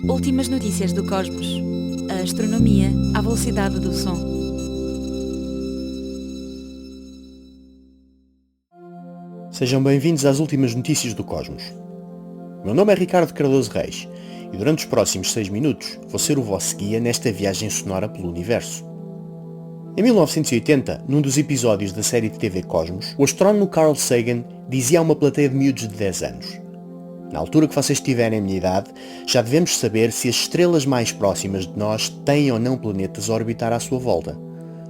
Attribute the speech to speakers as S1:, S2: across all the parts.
S1: Últimas notícias do cosmos. A astronomia à velocidade do som.
S2: Sejam bem-vindos às últimas notícias do cosmos. Meu nome é Ricardo Cardoso Reis e durante os próximos 6 minutos vou ser o vosso guia nesta viagem sonora pelo universo. Em 1980, num dos episódios da série de TV Cosmos, o astrónomo Carl Sagan dizia a uma plateia de miúdos de 10 anos: na altura que vocês tiverem a minha idade, já devemos saber se as estrelas mais próximas de nós têm ou não planetas a orbitar à sua volta.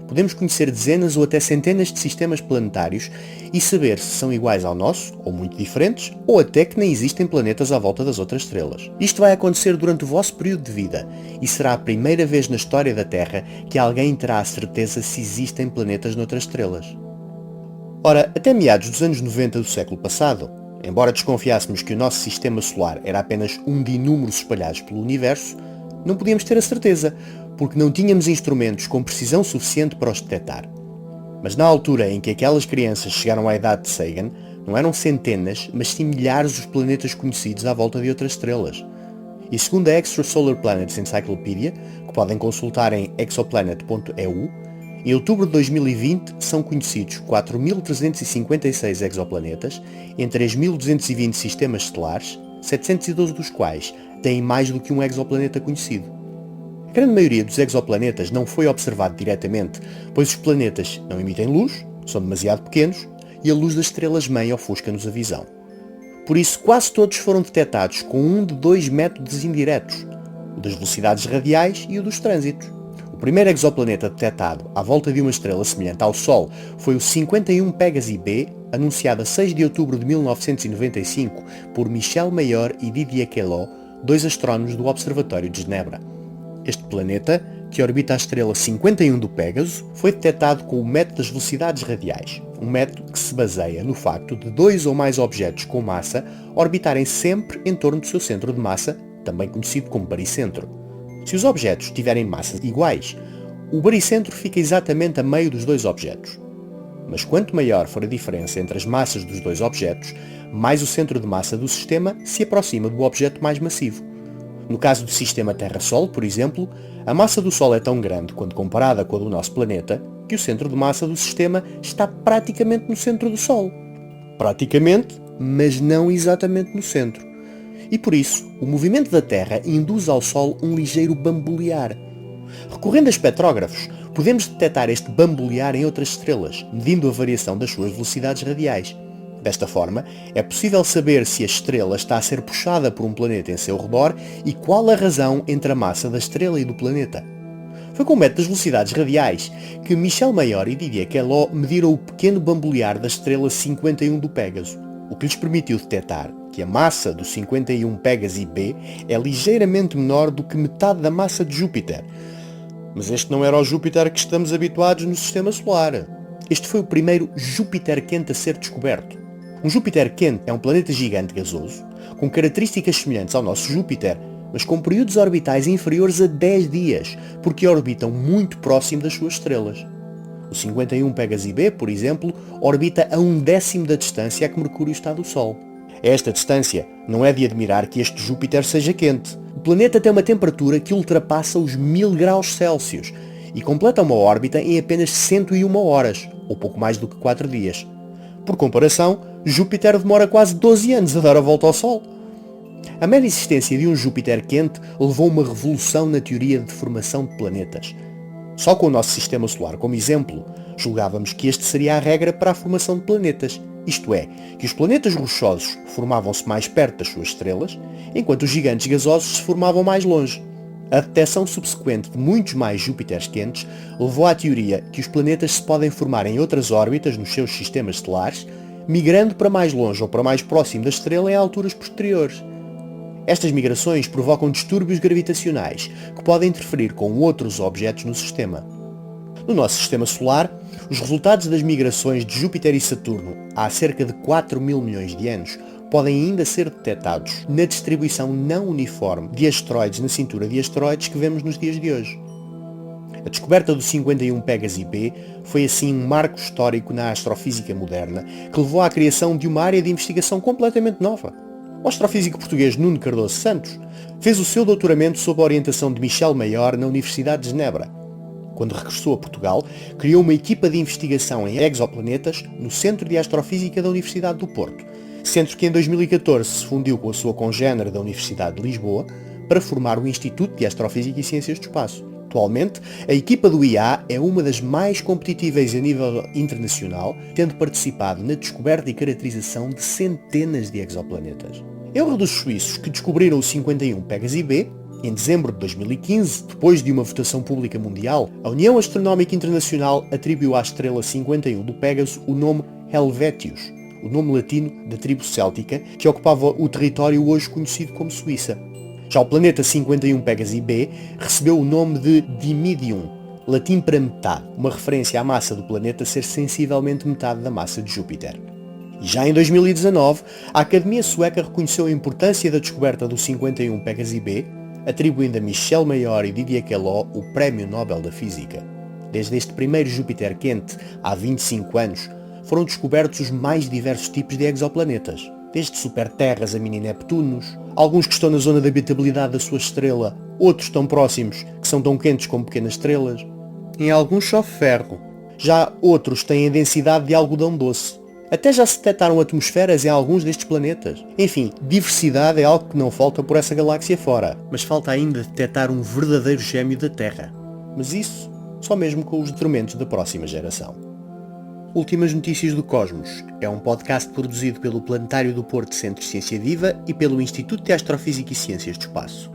S2: Podemos conhecer dezenas ou até centenas de sistemas planetários e saber se são iguais ao nosso, ou muito diferentes, ou até que nem existem planetas à volta das outras estrelas. Isto vai acontecer durante o vosso período de vida e será a primeira vez na história da Terra que alguém terá a certeza se existem planetas noutras estrelas. Ora, até meados dos anos 90 do século passado, embora desconfiássemos que o nosso sistema solar era apenas um de inúmeros espalhados pelo universo, não podíamos ter a certeza, porque não tínhamos instrumentos com precisão suficiente para os detectar. Mas na altura em que aquelas crianças chegaram à idade de Sagan, não eram centenas, mas sim milhares os planetas conhecidos à volta de outras estrelas. E segundo a Extrasolar Planets Encyclopedia, que podem consultar em exoplanet.eu, em outubro de 2020 são conhecidos 4.356 exoplanetas em 3.220 sistemas estelares, 712 dos quais têm mais do que um exoplaneta conhecido. A grande maioria dos exoplanetas não foi observado diretamente, pois os planetas não emitem luz, são demasiado pequenos e a luz das estrelas-mãe ofusca-nos a visão. Por isso, quase todos foram detectados com um de dois métodos indiretos, o das velocidades radiais e o dos trânsitos. O primeiro exoplaneta detectado à volta de uma estrela semelhante ao Sol foi o 51 Pégasi b, anunciado a 6 de outubro de 1995 por Michel Mayor e Didier Queloz, dois astrónomos do Observatório de Genebra. Este planeta, que orbita a estrela 51 do Pégaso, foi detectado com o método das velocidades radiais, um método que se baseia no facto de dois ou mais objetos com massa orbitarem sempre em torno do seu centro de massa, também conhecido como baricentro. Se os objetos tiverem massas iguais, o baricentro fica exatamente a meio dos dois objetos. Mas quanto maior for a diferença entre as massas dos dois objetos, mais o centro de massa do sistema se aproxima do objeto mais massivo. No caso do sistema Terra-Sol, por exemplo, a massa do Sol é tão grande quando comparada com a do nosso planeta, que o centro de massa do sistema está praticamente no centro do Sol. Praticamente, mas não exatamente no centro. E por isso, o movimento da Terra induz ao Sol um ligeiro bambolear. Recorrendo a espectrógrafos, podemos detectar este bambolear em outras estrelas, medindo a variação das suas velocidades radiais. Desta forma, é possível saber se a estrela está a ser puxada por um planeta em seu redor e qual a razão entre a massa da estrela e do planeta. Foi com o método das velocidades radiais que Michel Mayor e Didier Queloz mediram o pequeno bambolear da estrela 51 do Pégaso, o que lhes permitiu detectar que a massa do 51 Pégasi b é ligeiramente menor do que metade da massa de Júpiter. Mas este não era o Júpiter que estamos habituados no Sistema Solar. Este foi o primeiro Júpiter quente a ser descoberto. Um Júpiter quente é um planeta gigante gasoso, com características semelhantes ao nosso Júpiter, mas com períodos orbitais inferiores a 10 dias, porque orbitam muito próximo das suas estrelas. O 51 Pégasi b, por exemplo, orbita a 1/10 da distância a que Mercúrio está do Sol. A esta distância, não é de admirar que este Júpiter seja quente. O planeta tem uma temperatura que ultrapassa os 1000 graus Celsius e completa uma órbita em apenas 101 horas, ou pouco mais do que 4 dias. Por comparação, Júpiter demora quase 12 anos a dar a volta ao Sol. A mera existência de um Júpiter quente levou a uma revolução na teoria de formação de planetas. Só com o nosso sistema solar como exemplo, julgávamos que este seria a regra para a formação de planetas. Isto é, que os planetas rochosos formavam-se mais perto das suas estrelas, enquanto os gigantes gasosos se formavam mais longe. A detecção subsequente de muitos mais Júpiteres quentes levou à teoria que os planetas se podem formar em outras órbitas nos seus sistemas estelares, migrando para mais longe ou para mais próximo da estrela em alturas posteriores. Estas migrações provocam distúrbios gravitacionais que podem interferir com outros objetos no sistema. No nosso sistema solar, os resultados das migrações de Júpiter e Saturno há cerca de 4.000 milhões de anos podem ainda ser detectados na distribuição não uniforme de asteroides na cintura de asteroides que vemos nos dias de hoje. A descoberta do 51 Pégasi b foi assim um marco histórico na astrofísica moderna que levou à criação de uma área de investigação completamente nova. O astrofísico português Nuno Cardoso Santos fez o seu doutoramento sob a orientação de Michel Mayor na Universidade de Genebra. Quando regressou a Portugal, criou uma equipa de investigação em exoplanetas no Centro de Astrofísica da Universidade do Porto, centro que em 2014 se fundiu com a sua congénere da Universidade de Lisboa para formar o Instituto de Astrofísica e Ciências do Espaço. Atualmente, a equipa do IA é uma das mais competitivas a nível internacional, tendo participado na descoberta e caracterização de centenas de exoplanetas. Erro dos suíços que descobriram o 51 Pégase b, em dezembro de 2015, depois de uma votação pública mundial, a União Astronómica Internacional atribuiu à estrela 51 do Pégaso o nome Helvetius, o nome latino da tribo céltica que ocupava o território hoje conhecido como Suíça. Já o planeta 51 Pégase b recebeu o nome de Dimidium, latim para metade, uma referência à massa do planeta ser sensivelmente metade da massa de Júpiter. E já em 2019, a Academia Sueca reconheceu a importância da descoberta do 51 Pégase b, atribuindo a Michel Mayor e Didier Queloz o Prémio Nobel da Física. Desde este primeiro Júpiter quente, há 25 anos, foram descobertos os mais diversos tipos de exoplanetas, desde superterras a mini-Neptunos, alguns que estão na zona de habitabilidade da sua estrela, outros tão próximos que são tão quentes como pequenas estrelas. Em alguns chove ferro, já outros têm a densidade de algodão doce. Até já se detectaram atmosferas em alguns destes planetas. Enfim, diversidade é algo que não falta por essa galáxia fora, mas falta ainda detectar um verdadeiro gêmeo da Terra. Mas isso só mesmo com os instrumentos da próxima geração. Últimas Notícias do Cosmos é um podcast produzido pelo Planetário do Porto Centro de Ciência Viva e pelo Instituto de Astrofísica e Ciências do Espaço.